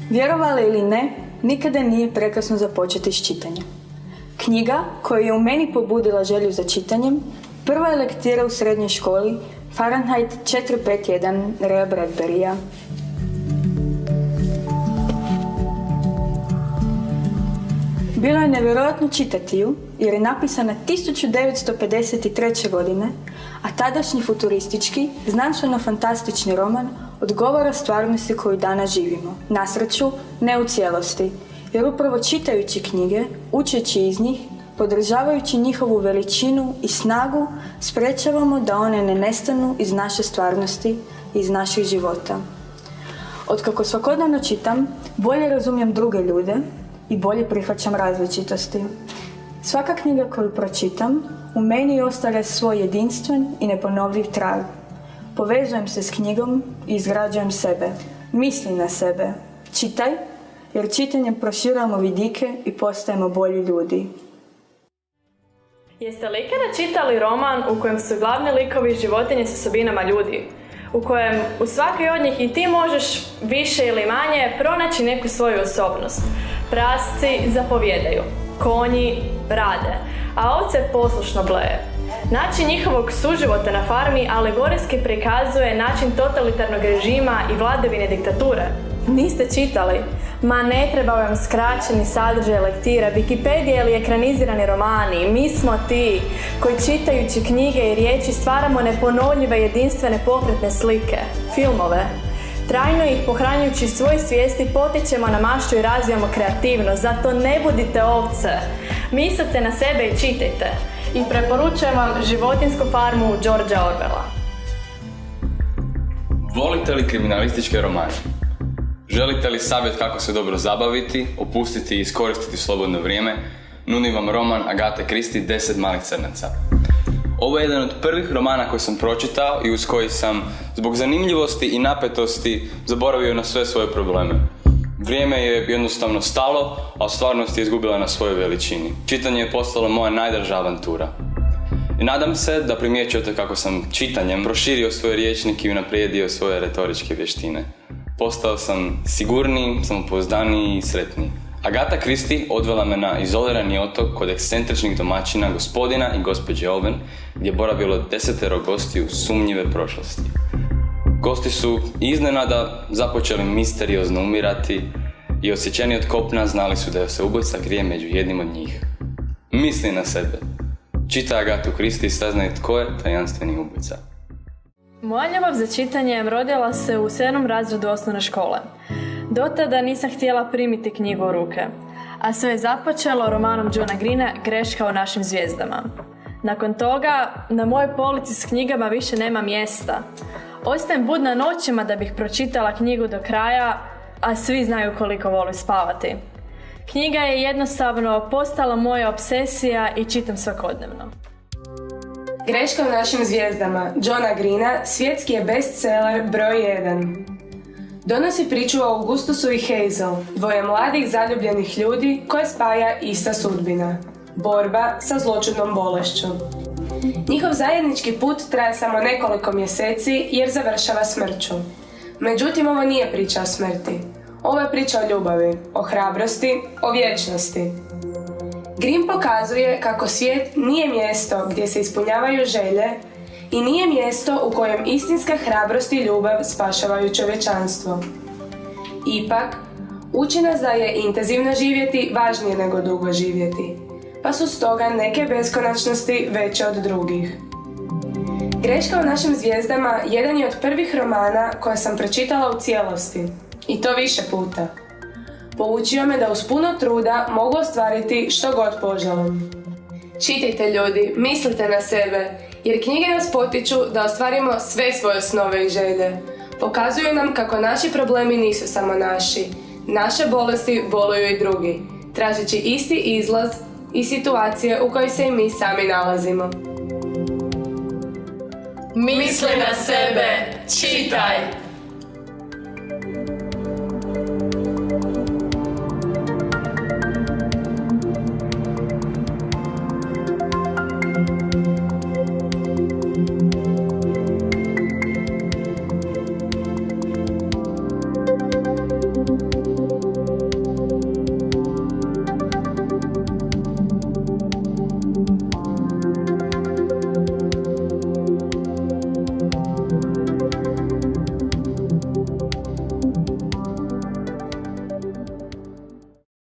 Vjerovali ili ne, nikada nije prekasno započeti s čitanjem. Knjiga koja je u meni pobudila želju za čitanjem, prva je lektira u srednjoj školi Fahrenheit 451 Raya Bradburya. Bilo je nevjerojatno čitati ju jer je napisana 1953. godine, a tadašnji futuristički, znanstveno-fantastični roman odgovara stvarnosti koju danas živimo. Na sreću, ne u cijelosti, jer upravo čitajući knjige, učeći iz njih, podržavajući njihovu veličinu i snagu, sprečavamo da one ne nestanu iz naše stvarnosti, iz naših života. Otkako svakodnevno čitam, bolje razumijem druge ljude i bolje prihvaćam različitosti. Svaka knjiga koju pročitam u meni ostavlja svoj jedinstven i neponovljiv trag. Povezujem se s knjigom i izgrađujem sebe. Mislim na sebe. Čitaj, jer čitanjem proširujemo vidike i postajemo bolji ljudi. Jeste li ikada čitali roman u kojem su glavni likovi životinje s osobinama ljudi? U kojem u svakoj od njih i ti možeš više ili manje pronaći neku svoju osobnost. Prasci zapovjedaju, konji rade, a ovce poslušno bleje. Način njihovog suživota na farmi alegorijski prikazuje način totalitarnog režima i vladavine diktature. Niste čitali? Ma ne treba vam skraćeni sadržaj lektira, Wikipedija ili ekranizirani romani. Mi smo ti koji čitajući knjige i riječi stvaramo neponovljive jedinstvene pokretne slike, filmove. Trajno ih pohranjujući svoj svijesti potičemo na maštu i razvijamo kreativnost. Zato ne budite ovce. Mislite na sebe i čitajte. I preporučujem vam Životinjsku farmu Georgea Orwella. Volite li kriminalističke romane? Želite li savjet kako se dobro zabaviti, opustiti i iskoristiti slobodno vrijeme? Nudim vam roman Agathe Christie 10 malih crnaca. Ovo je jedan od prvih romana koji sam pročitao i uz koji sam, zbog zanimljivosti i napetosti, zaboravio na sve svoje probleme. Vrijeme je jednostavno stalo, a stvarnost je izgubila na svojoj veličini. Čitanje je postalo moja najdraža avantura. I nadam se da primjećujete kako sam čitanjem proširio svoj rječnik i unaprijedio svoje retoričke vještine. Postao sam sigurniji, samopouzdaniji i sretniji. Agatha Christie odvela me na izolirani otok kod ekscentričnih domaćina gospodina i gospođe Owen, gdje je boravilo 10 gostiju sumnjive prošlosti. Gosti su iznenada započeli misteriozno umirati i odsječeni od kopna znali su da se ubojica krije među jednim od njih. Misli na sebe. Čitaj Agathu Christie i saznaj tko je tajanstveni ubojica. Moja ljubav za čitanjem rodila se u 7. razredu osnovne škole. Do tada nisam htjela primiti knjigu u ruke, a sve je započelo romanom Johna Greena Greška u našim zvijezdama. Nakon toga, na mojoj polici s knjigama više nema mjesta. Ostajem budna noćima da bih pročitala knjigu do kraja, a svi znaju koliko volim spavati. Knjiga je jednostavno postala moja obsesija i čitam svakodnevno. Greška u našim zvijezdama Johna Greena svjetski je bestseller broj 1. Donosi priču o Augustusu i Hazel, dvoje mladih zaljubljenih ljudi koje spaja ista sudbina. Borba sa zloćudnom bolešću. Njihov zajednički put traje samo nekoliko mjeseci jer završava smrću. Međutim, ovo nije priča o smrti. Ovo je priča o ljubavi, o hrabrosti, o vječnosti. Green pokazuje kako svijet nije mjesto gdje se ispunjavaju želje i nije mjesto u kojem istinska hrabrost i ljubav spašavaju čovječanstvo. Ipak, uči nas da je intenzivno živjeti važnije nego dugo živjeti, pa su stoga neke beskonačnosti veće od drugih. Greška u našim zvijezdama jedan je od prvih romana koje sam pročitala u cijelosti, i to više puta. Poučio me da uz puno truda mogu ostvariti što god poželim. Čitajte ljudi, mislite na sebe Jer knjige nas potiču da ostvarimo sve svoje snove i želje. Pokazuju nam kako naši problemi nisu samo naši. Naše bolesti boluju i drugi, tražeći isti izlaz i situacije u kojoj se i mi sami nalazimo. Misli na sebe, čitaj!